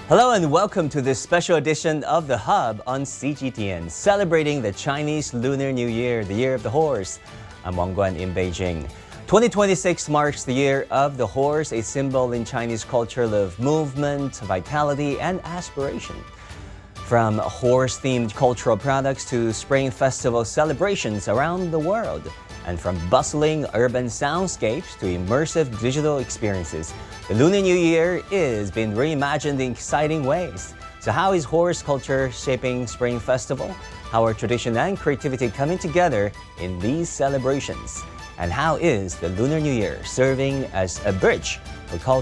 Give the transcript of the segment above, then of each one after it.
Hello and welcome to this special edition of The Hub on CGTN, celebrating the Chinese Lunar New Year, the Year of the Horse. I'm Wang Guan in Beijing. 2026 marks the Year of the Horse, a symbol in Chinese culture of movement, vitality, and aspiration. From horse-themed cultural products to spring festival celebrations around the world, and from bustling urban soundscapes to immersive digital experiences, the Lunar New Year is being reimagined in exciting ways. So how is horse culture shaping Spring Festival? How are tradition and creativity coming together in these celebrations? And how is the Lunar New Year serving as a bridge for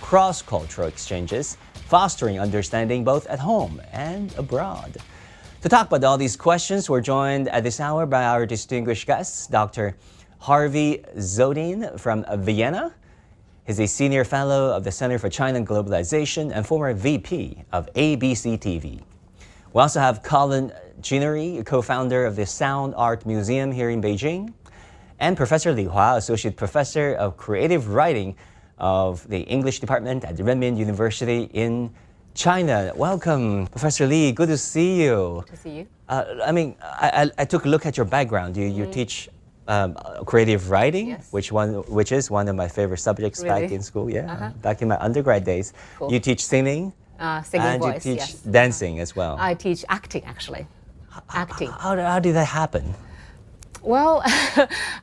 cross-cultural exchanges, fostering understanding both at home and abroad? To talk about all these questions, we're joined at this hour by our distinguished guests, Dr. Harvey Zodin from Vienna. He's a senior fellow of the Center for China and Globalization and former VP of ABC TV. We also have Colin Ginnery, co-founder of the Sound Art Museum here in Beijing, and Professor Li Hua, Associate Professor of Creative Writing of the English Department at Renmin University in China. Welcome, Professor Li. Good to see you. Good to see you. I took a look at your background. You teach creative writing, Yes. which is one of my favorite subjects back Really? in school. Back in my undergrad days. Cool. You teach singing, Singing and voice, you teach yes. dancing as well. I teach acting, actually. Acting. How did that happen? Well,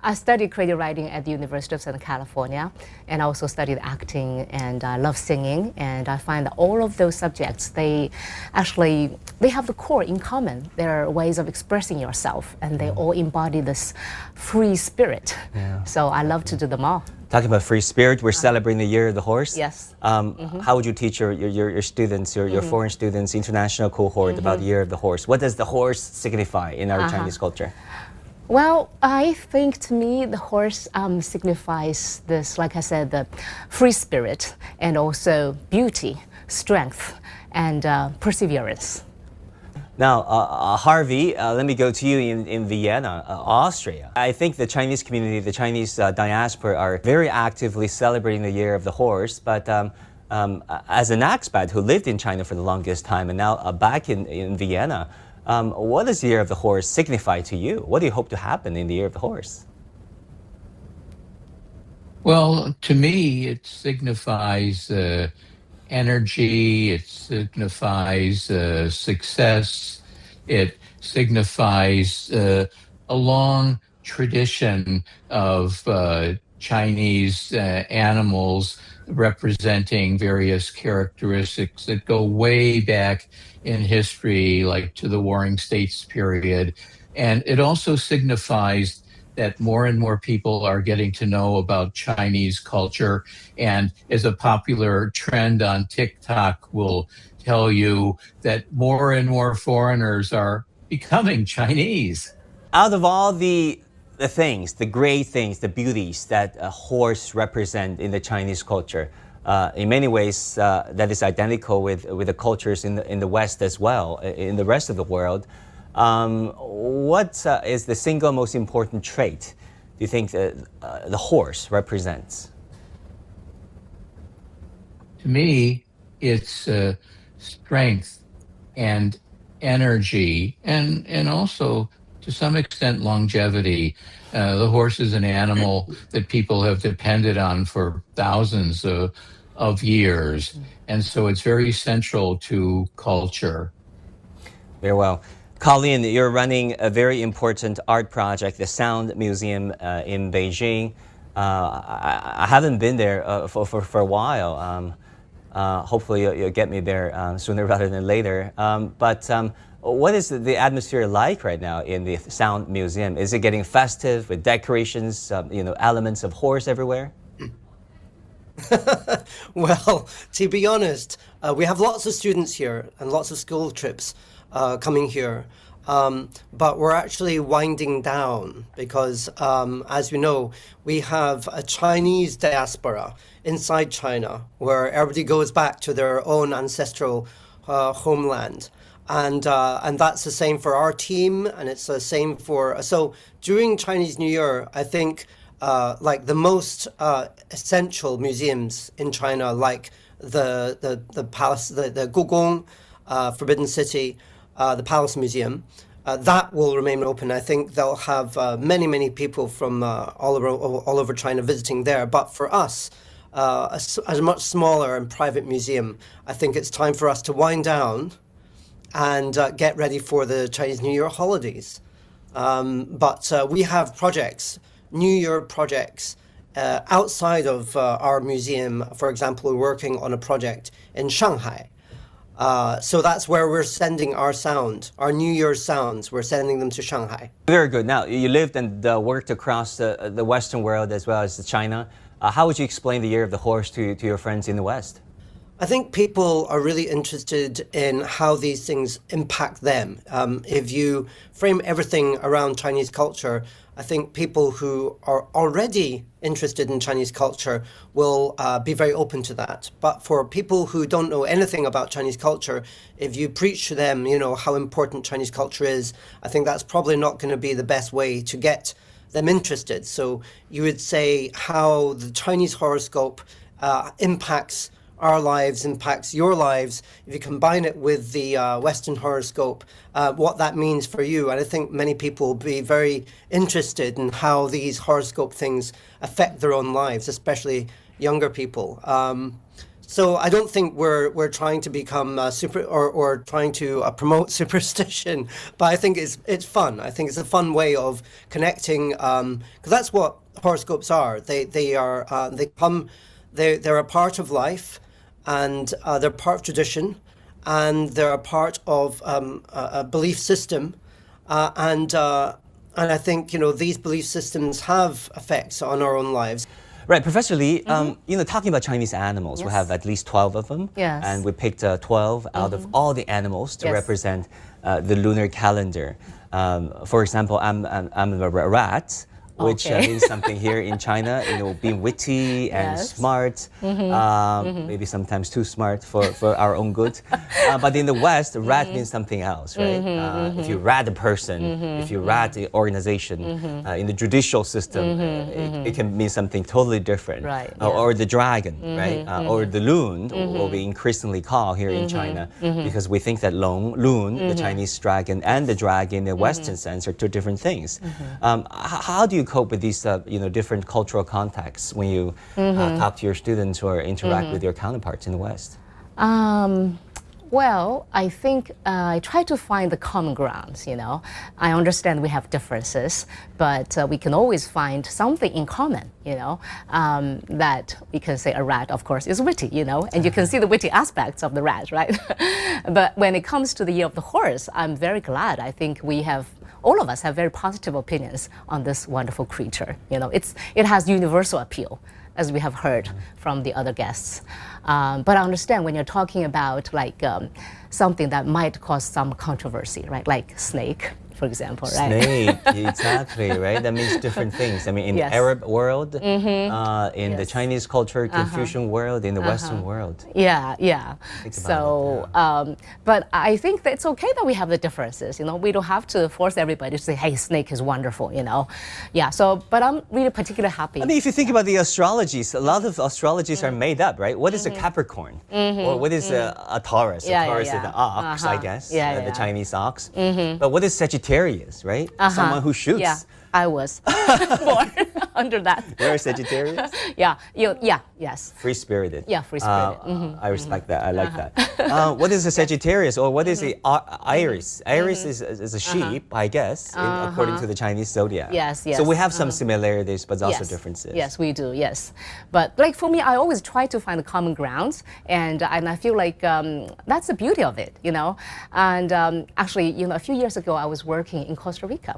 I studied creative writing at the University of Southern California, and I also studied acting, and I love singing, and I find that all of those subjects, they have the core in common. They're ways of expressing yourself, and they all embody this free spirit. Yeah. So I love to do them all. Talking about free spirit, we're celebrating the Year of the Horse. Yes. How would you teach your students, your foreign students, international cohort about the Year of the Horse? What does the horse signify in our Chinese culture? Well, I think to me the horse signifies this, like I said, the free spirit and also beauty, strength, and perseverance. Now, Harvey, let me go to you in Vienna, Austria. I think the Chinese community, the Chinese diaspora are very actively celebrating the Year of the Horse, but as an expat who lived in China for the longest time and now back in Vienna, what does the Year of the Horse signify to you? What do you hope to happen in the Year of the Horse? Well, to me, it signifies energy, it signifies success, it signifies a long tradition of Chinese animals representing various characteristics that go way back in history, like to the Warring States period. And it also signifies that more and more people are getting to know about Chinese culture. And as a popular trend on TikTok will tell you, that more and more foreigners are becoming Chinese. Out of all the things, the great things, the beauties that a horse represent in the Chinese culture, in many ways that is identical with the cultures in the West as well, in the rest of the world. What is the single most important trait do you think the horse represents? To me, it's strength and energy, and also to some extent longevity. The horse is an animal that people have depended on for thousands of years, and so it's very central to culture. Very well. Colin, you're running a very important art project, the Sound Museum in Beijing. I haven't been there for a while. Hopefully you'll get me there sooner rather than later. But what is the atmosphere like right now in the Sound Museum? Is it getting festive with decorations, elements of horse everywhere? Well, to be honest, we have lots of students here and lots of school trips coming here. But we're actually winding down because, as you know, we have a Chinese diaspora inside China where everybody goes back to their own ancestral homeland. And that's the same for our team, and it's the same for... So during Chinese New Year, I think like the most essential museums in China, like the palace, the Gugong, Forbidden City, the Palace Museum. That will remain open. I think they'll have many people from all over China visiting there. But for us, as a much smaller and private museum, I think it's time for us to wind down and get ready for the Chinese New Year holidays. But we have projects, New Year projects, outside of our museum. For example, we're working on a project in Shanghai. So that's where we're sending our sound, our New Year's sounds. We're sending them to Shanghai. Very good. Now, you lived and worked across the Western world as well as China. How would you explain the Year of the Horse to your friends in the West? I think people are really interested in how these things impact them. If you frame everything around Chinese culture, I think people who are already interested in Chinese culture will be very open to that. But for people who don't know anything about Chinese culture, if you preach to them, how important Chinese culture is, I think that's probably not going to be the best way to get them interested. So you would say how the Chinese horoscope impacts our lives, impacts your lives. If you combine it with the Western horoscope, what that means for you. And I think many people will be very interested in how these horoscope things affect their own lives, especially younger people. So I don't think we're trying to become super or trying to promote superstition, but I think it's fun. I think it's a fun way of connecting, because that's what horoscopes are. They're a part of life. And they're part of tradition, and they're a part of a belief system, and I think these belief systems have effects on our own lives. Right, Professor Lee, talking about Chinese animals, we have at least 12 of them, and we picked 12 out of all the animals to represent the lunar calendar. For example, I'm a rat. Which means something here in China, being witty and smart, maybe sometimes too smart for our own good. But in the West, rat means something else, right? If you rat a person, if you rat the organization, in the judicial system, it can mean something totally different. Right, or the dragon, right? Or the loon, what we increasingly call here in China, because we think that loon, the Chinese dragon, and the dragon in the Western sense are two different things. How do you cope with these different cultural contexts when you talk to your students or interact with your counterparts in the West? Well, I think I try to find the common grounds, I understand we have differences, but we can always find something in common, that we can say a rat, of course, is witty, and you can see the witty aspects of the rat, right? But when it comes to the Year of the Horse, I'm very glad. I think all of us have very positive opinions on this wonderful creature. It has universal appeal, as we have heard from the other guests. But I understand when you're talking about something that might cause some controversy, right? Like snake, for example, right? Snake, exactly, right? That means different things. I mean, in the Arab world, in the Chinese culture, Confucian world, in the Western world. Yeah. So, but I think that it's okay that we have the differences. We don't have to force everybody to say, "Hey, snake is wonderful." Yeah. So, but I'm really particularly happy. I mean, if you think about the astrologies, a lot of astrologies are made up, right? What is a Capricorn? Or what is a Taurus? A Taurus is the ox, I guess, the Chinese ox. But what is Sagittarius, right? Someone who shoots. Yeah, I was born under that. You're a Sagittarius? Yes. Free-spirited. Yeah, free-spirited. I respect that. I like that. What is a Sagittarius, or what is the Iris? Iris is a sheep, I guess, according to the Chinese zodiac. Yes. So we have some similarities, but also differences. Yes, we do. Yes, but for me, I always try to find the common grounds, and I feel like that's the beauty of it, And actually, a few years ago, I was working in Costa Rica.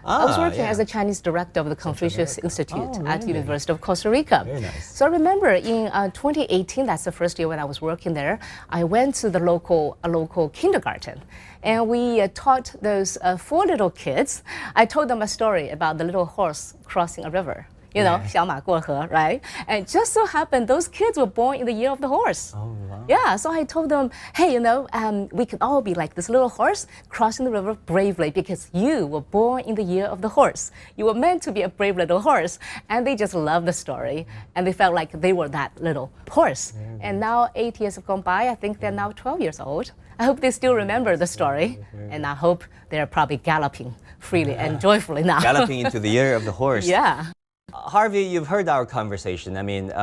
I was working as a Chinese director of the Confucius Institute at the University of Costa Rica. Very nice. So I remember in 2018, that's the first year when I was working there, I went to the local kindergarten. And we taught those 4 little kids. I told them a story about the little horse crossing a river. you know, 小马过河, right? And it just so happened those kids were born in the year of the horse. Oh, wow. Yeah, so I told them, hey, you know, we could all be like this little horse crossing the river bravely because you were born in the year of the horse. You were meant to be a brave little horse. And they just loved the story. And they felt like they were that little horse. And now 8 years have gone by. I think they're now 12 years old. I hope they still remember the story. And I hope they're probably galloping freely and joyfully now. Galloping into the year of the horse. Yeah. Harvey, you've heard our conversation. I mean,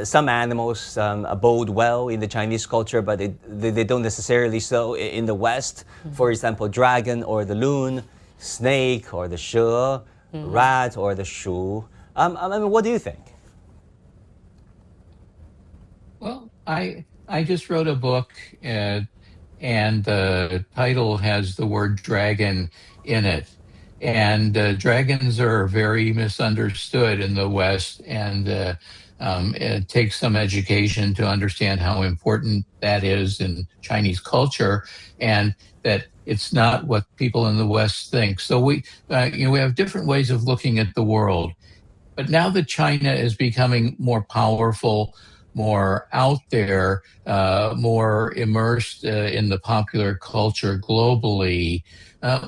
some animals abode well in the Chinese culture, but they don't necessarily so in the West. For example, dragon or the loon, snake or the she, rat or the shu. I mean, what do you think? Well, I just wrote a book, and the title has the word dragon in it. And dragons are very misunderstood in the West, and it takes some education to understand how important that is in Chinese culture, and that it's not what people in the West think. So we have different ways of looking at the world. But now that China is becoming more powerful, more out there, more immersed in the popular culture globally,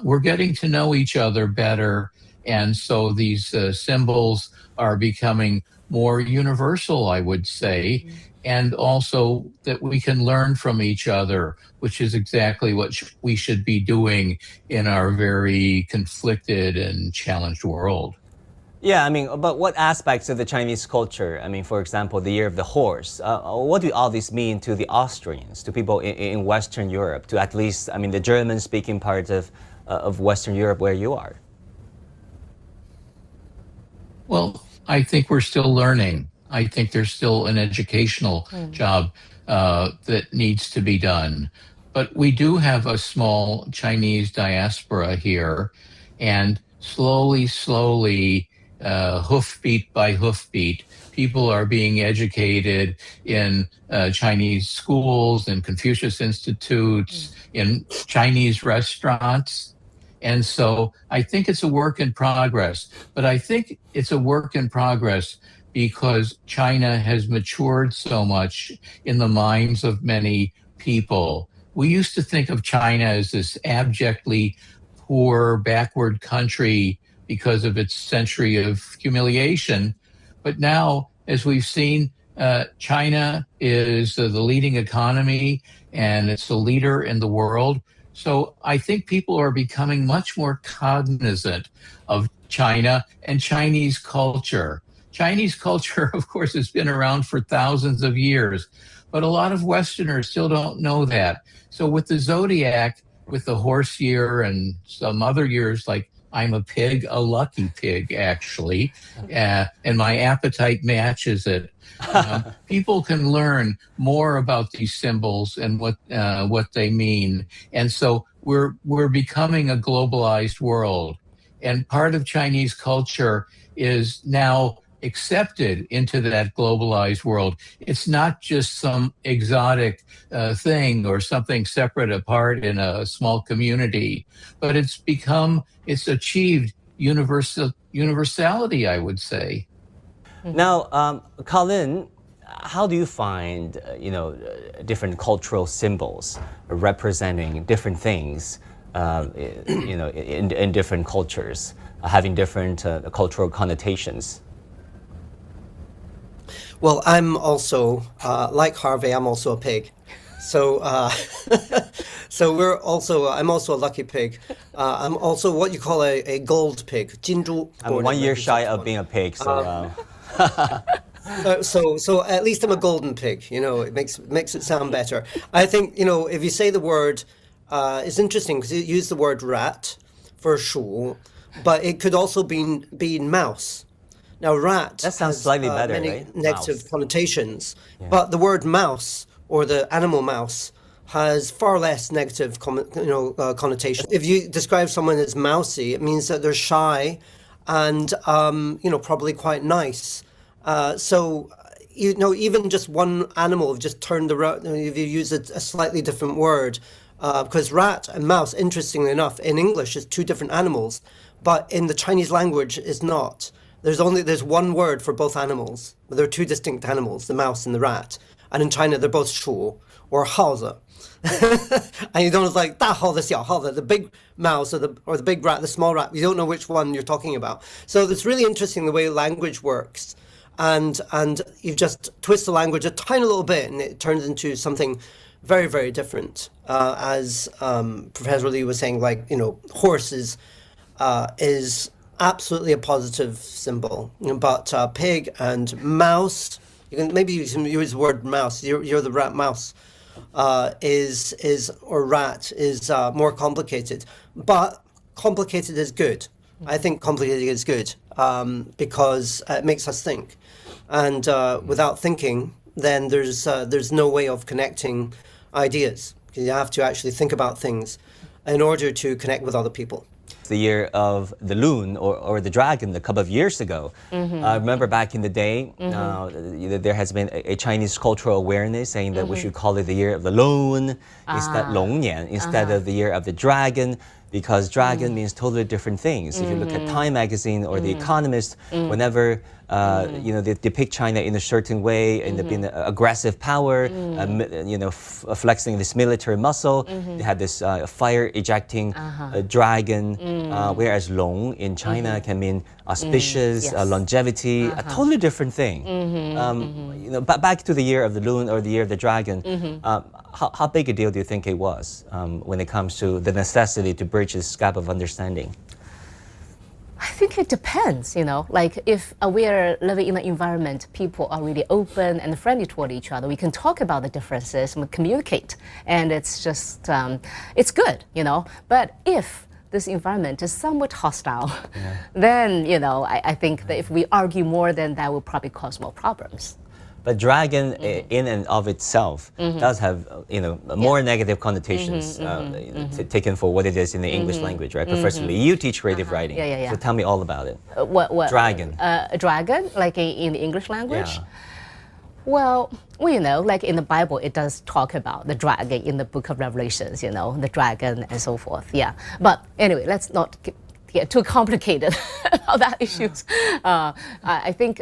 we're getting to know each other better. And so these symbols are becoming more universal, I would say, and also that we can learn from each other, which is exactly what we should be doing in our very conflicted and challenged world. Yeah, I mean, but what aspects of the Chinese culture, I mean, for example, the year of the horse, what do all these mean to the Austrians, to people in Western Europe, to at least, I mean, the German-speaking parts of Western Europe where you are? Well, I think we're still learning. I think there's still an educational job that needs to be done. But we do have a small Chinese diaspora here, and slowly, hoofbeat by hoofbeat, people are being educated in Chinese schools, in Confucius institutes, in Chinese restaurants. And so I think it's a work in progress. But I think it's a work in progress because China has matured so much in the minds of many people. We used to think of China as this abjectly poor, backward country because of its century of humiliation. But now, as we've seen, China is the leading economy and it's the leader in the world. So I think people are becoming much more cognizant of China and Chinese culture. Chinese culture, of course, has been around for thousands of years, but a lot of Westerners still don't know that. So with the zodiac, with the horse year and some other years like I'm a pig, a lucky pig, actually, and my appetite matches it. People can learn more about these symbols and what they mean, and so we're becoming a globalized world. And part of Chinese culture is now accepted into that globalized world. It's not just some exotic thing or something separate apart in a small community, but it's achieved universality, I would say. Now, Colin, how do you find, different cultural symbols representing different things, in different cultures, having different cultural connotations? Well, I'm also, like Harvey, I'm also a pig. So, I'm also a lucky pig. I'm also what you call a gold pig, 金猪. I'm 1 year shy of being a pig, so. So at least I'm a golden pig. It makes it sound better. I think if you say the word, it's interesting because you use the word rat for 鼠, but it could also be mouse. Now, rat that sounds has, slightly better, many right? negative Mouse. connotations, but the word mouse or the animal mouse has far less negative connotation. If you describe someone as mousy, it means that they're shy and probably quite nice. So even just one animal, just turned around, if you use a slightly different word, because rat and mouse, interestingly enough, in English is two different animals, but in the Chinese language is not. there's one word for both animals, but there are two distinct animals, the mouse and the rat. And in China, they're both 鼠 or 耗子. And you don't like 大耗子, 小耗子, the big mouse or the big rat, the small rat. You don't know which one you're talking about. So it's really interesting the way language works. And you just twist the language a tiny little bit and it turns into something very, very different. As Professor Lee was saying, like, horse is absolutely a positive symbol. But pig and mouse, maybe you can use the word mouse. You're the rat mouse. Or rat is more complicated, but complicated is good. I think complicated is good because it makes us think, and without thinking, then there's no way of connecting ideas. You have to actually think about things in order to connect with other people. The year of the loon or the dragon a couple of years ago. I remember back in the day, there has been a Chinese cultural awareness saying that we should call it the year of the loon, instead 龙年, instead of the year of the dragon, because dragon means totally different things. If you look at Time magazine or The Economist, whenever they depict China in a certain way, in being aggressive power, flexing this military muscle. They had this fire ejecting dragon, whereas long in China can mean auspicious, longevity, a totally different thing. Back to the year of the loon or the year of the dragon, how big a deal do you think it was when it comes to the necessity to bridge this gap of understanding? I think it depends, like if we are living in an environment, people are really open and friendly toward each other, we can talk about the differences and communicate, and it's just, it's good, But if this environment is somewhat hostile, then, I think that if we argue more, then that will probably cause more problems. But dragon, in and of itself, does have more negative connotations taken for what it is in the English language, right? Professor Lee, you teach creative writing, so tell me all about it. What? Dragon. A dragon, like in the English language? Well, like in the Bible, it does talk about the dragon in the book of Revelations, the dragon and so forth. Yeah. But anyway, let's not get too complicated about that issues. I think,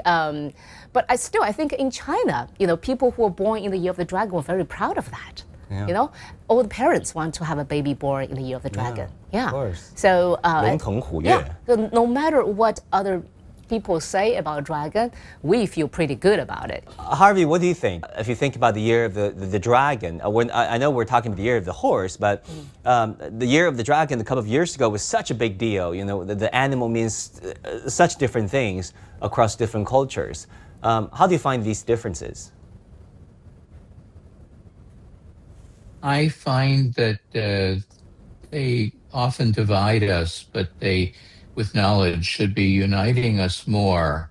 but I think in China, people who were born in the year of the dragon were very proud of that. Yeah. All the parents want to have a baby born in the year of the dragon. Yeah. Of course. So, so no matter what other people say about dragon, we feel pretty good about it. Harvey, what do you think? If you think about the year of the dragon, I know we're talking about the year of the horse, but the year of the dragon a couple of years ago was such a big deal. The animal means such different things across different cultures. How do you find these differences? I find that they often divide us, but they, with knowledge, should be uniting us more.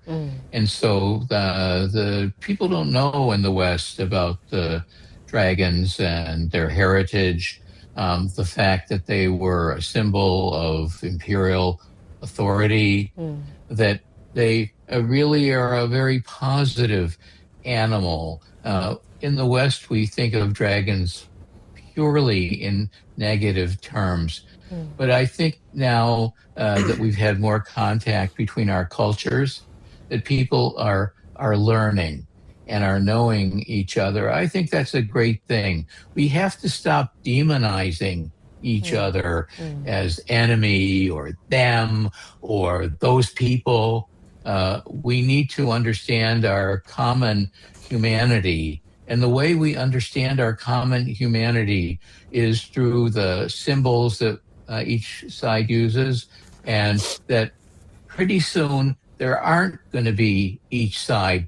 And so the people don't know in the West about the dragons and their heritage, the fact that they were a symbol of imperial authority, that they really are a very positive animal. In the West, we think of dragons purely in negative terms. But I think now that we've had more contact between our cultures, that people are learning and are knowing each other. I think that's a great thing. We have to stop demonizing each other as enemy or them or those people. We need to understand our common humanity. And the way we understand our common humanity is through the symbols that each side uses, and that pretty soon there aren't going to be each side.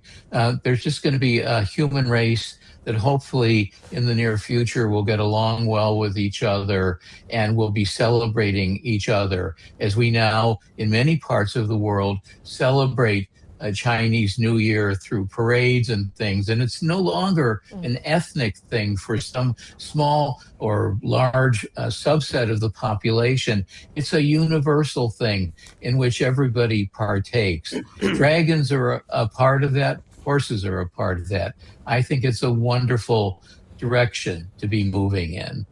There's just going to be a human race that hopefully in the near future will get along well with each other and will be celebrating each other, as we now in many parts of the world celebrate a Chinese New Year through parades and things. And it's no longer an ethnic thing for some small or large subset of the population. It's a universal thing in which everybody partakes. Dragons are a part of that. Horses are a part of that. I think it's a wonderful direction to be moving in.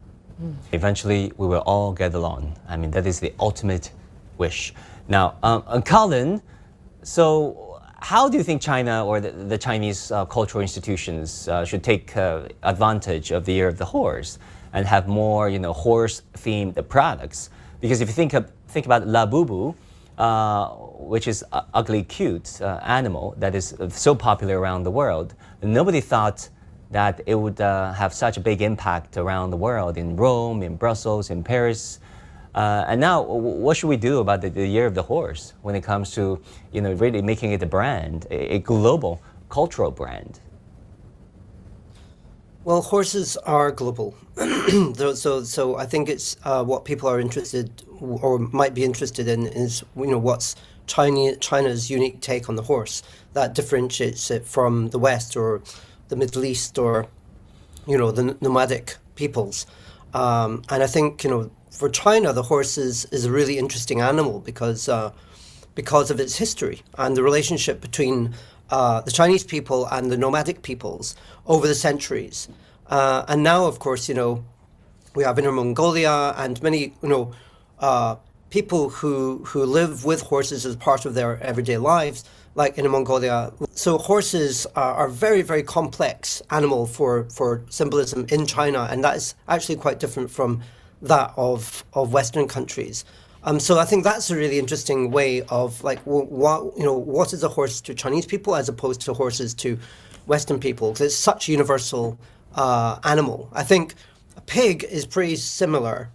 Eventually, we will all get along. I mean, that is the ultimate wish. Now, Colin, So, how do you think China or the Chinese cultural institutions should take advantage of the Year of the Horse and have more, horse-themed products? Because if you think about La Bubu, which is a ugly, cute animal that is so popular around the world, nobody thought that it would have such a big impact around the world, in Rome, in Brussels, in Paris. And now, what should we do about the Year of the Horse when it comes to, really making it a brand, a global cultural brand? Well, horses are global, so I think it's what people are interested or might be interested in is what's China's unique take on the horse that differentiates it from the West or the Middle East or the nomadic peoples, and I think for China the horse is a really interesting animal because of its history and the relationship between the Chinese people and the nomadic peoples over the centuries. And now, of course, we have Inner Mongolia and many, people who live with horses as part of their everyday lives, like Inner Mongolia. So horses are very, very complex animal for symbolism in China, and that is actually quite different from that of Western countries. So I think that's a really interesting way of what is a horse to Chinese people as opposed to horses to Western people, because it's such a universal animal. I think a pig is pretty similar,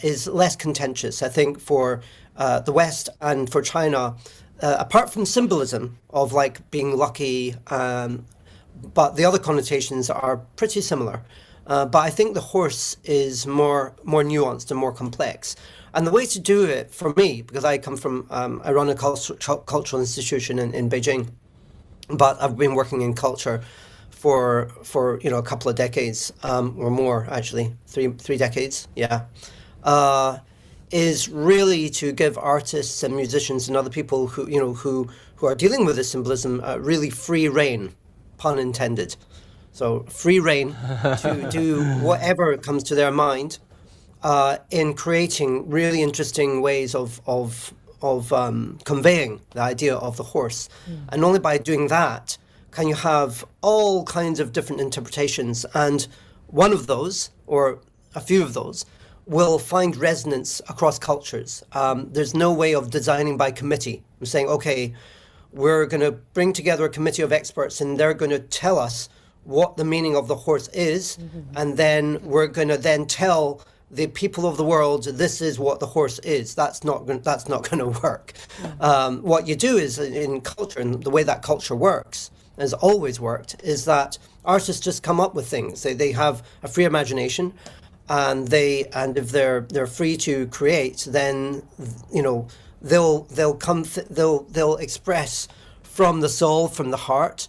is less contentious. I think for the West and for China, apart from symbolism of being lucky, but the other connotations are pretty similar. But I think the horse is more nuanced and more complex. And the way to do it for me, because I come from, I run a cultural institution in Beijing, but I've been working in culture for a couple of decades, or more actually, three decades, yeah. Is really to give artists and musicians and other people who are dealing with this symbolism really free rein, pun intended. So free rein to do whatever comes to their mind in creating really interesting ways of conveying the idea of the horse. And only by doing that can you have all kinds of different interpretations. And one of those, or a few of those, will find resonance across cultures. There's no way of designing by committee. I'm saying, okay, we're going to bring together a committee of experts and they're going to tell us what the meaning of the horse is, and then we're going to then tell the people of the world this is what the horse is. That's not going to work. What you do is in culture, and the way that culture works, has always worked, is that artists just come up with things. They have a free imagination, and if they're free to create, then they'll express from the soul, from the heart.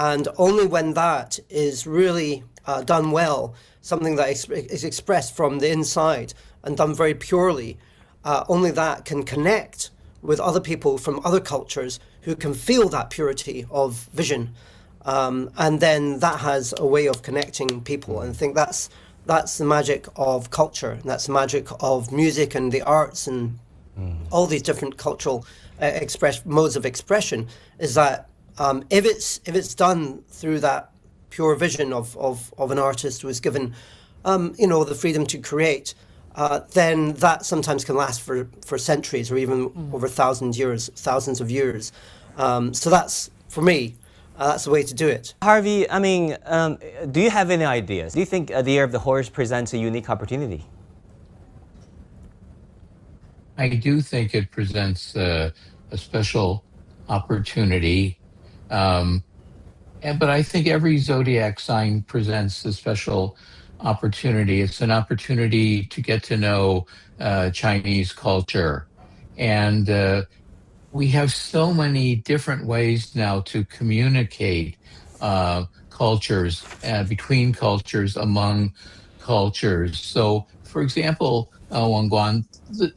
And only when that is really done well, something that is expressed from the inside and done very purely, only that can connect with other people from other cultures who can feel that purity of vision. And then that has a way of connecting people. And I think that's the magic of culture. And that's the magic of music and the arts and all these different cultural modes of expression, is that if it's done through that pure vision of an artist who is given, the freedom to create, then that sometimes can last for centuries or even over thousands of years. So that's, for me, that's the way to do it. Harvey, do you have any ideas? Do you think the Year of the Horse presents a unique opportunity? I do think it presents a special opportunity. But I think every zodiac sign presents a special opportunity. It's an opportunity to get to know Chinese culture. And we have so many different ways now to communicate cultures, between cultures, among cultures. So, for example, Wang Guan,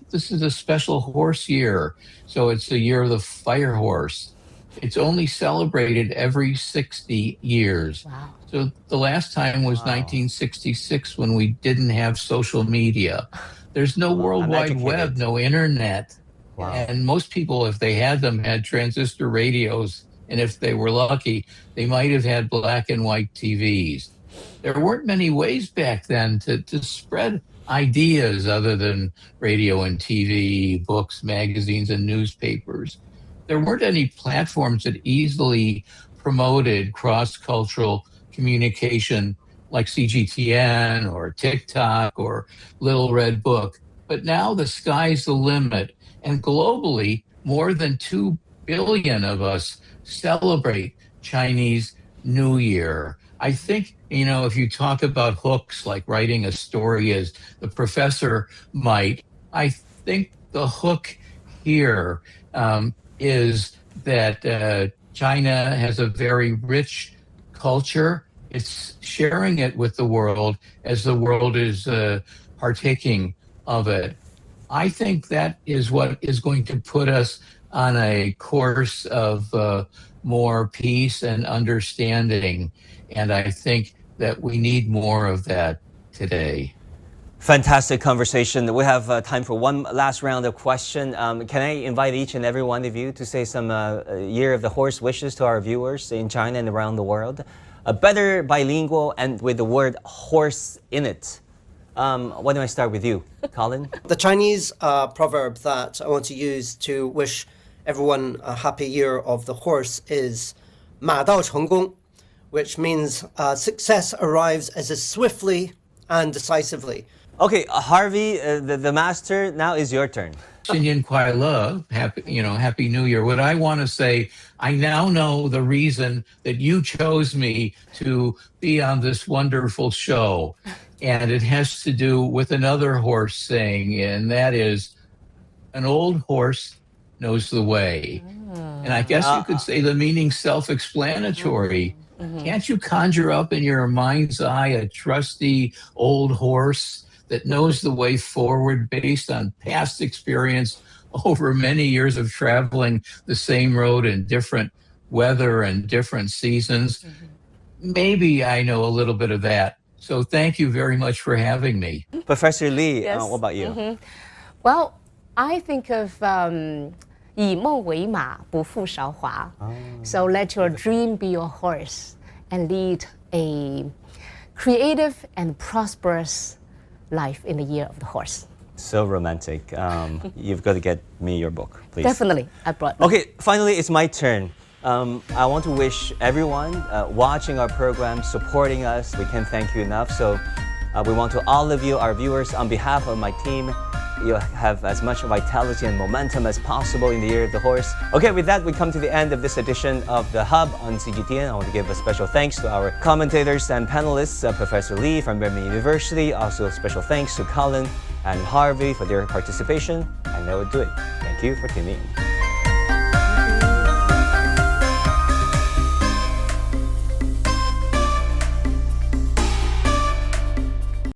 this is a special horse year. So it's the year of the fire horse. It's only celebrated every 60 years. Wow. So the last time was 1966, when we didn't have social media. There's no World Wide Web, no internet. Wow. And most people, if they had them, had transistor radios. And if they were lucky, they might have had black and white TVs. There weren't many ways back then to spread ideas other than radio and TV, books, magazines, and newspapers. There weren't any platforms that easily promoted cross-cultural communication like CGTN or TikTok or Little Red Book. But now the sky's the limit. And globally, more than 2 billion of us celebrate Chinese New Year. I think, if you talk about hooks, like writing a story as the professor might, I think the hook here is that China has a very rich culture. It's sharing it with the world as the world is partaking of it. I think that is what is going to put us on a course of more peace and understanding. And I think that we need more of that today. Fantastic conversation. We have time for one last round of questions. Can I invite each and every one of you to say some Year of the Horse wishes to our viewers in China and around the world? A better bilingual and with the word horse in it. Why don't I start with you, Colin? The Chinese proverb that I want to use to wish everyone a happy year of the horse is 马到成功, which means success arrives as swiftly and decisively. Okay, Harvey, the master, now is your turn. 新年快乐, Happy New Year. What I want to say, I now know the reason that you chose me to be on this wonderful show. And it has to do with another horse saying, and that is, an old horse knows the way. And I guess you could say the meaning's self-explanatory. Can't you conjure up in your mind's eye a trusty old horse that knows the way forward based on past experience over many years of traveling the same road in different weather and different seasons? Maybe I know a little bit of that. So thank you very much for having me. Professor Lee, Yes. what about you? Well, I think of 以梦为马，不负韶华. So let your dream be your horse and lead a creative and prosperous life in the year of the horse. So romantic. You've got to get me your book, please. Definitely, I brought. Okay, finally, it's my turn. I want to wish everyone watching our program, supporting us, we can't thank you enough. So we want to all of you, our viewers, on behalf of my team, you have as much vitality and momentum as possible in the Year of the Horse. Okay, with that, we come to the end of this edition of The Hub on CGTN. I want to give a special thanks to our commentators and panelists, Professor Lee from Birmingham University. Also, special thanks to Colin and Harvey for their participation. And that would do it. Thank you for tuning in.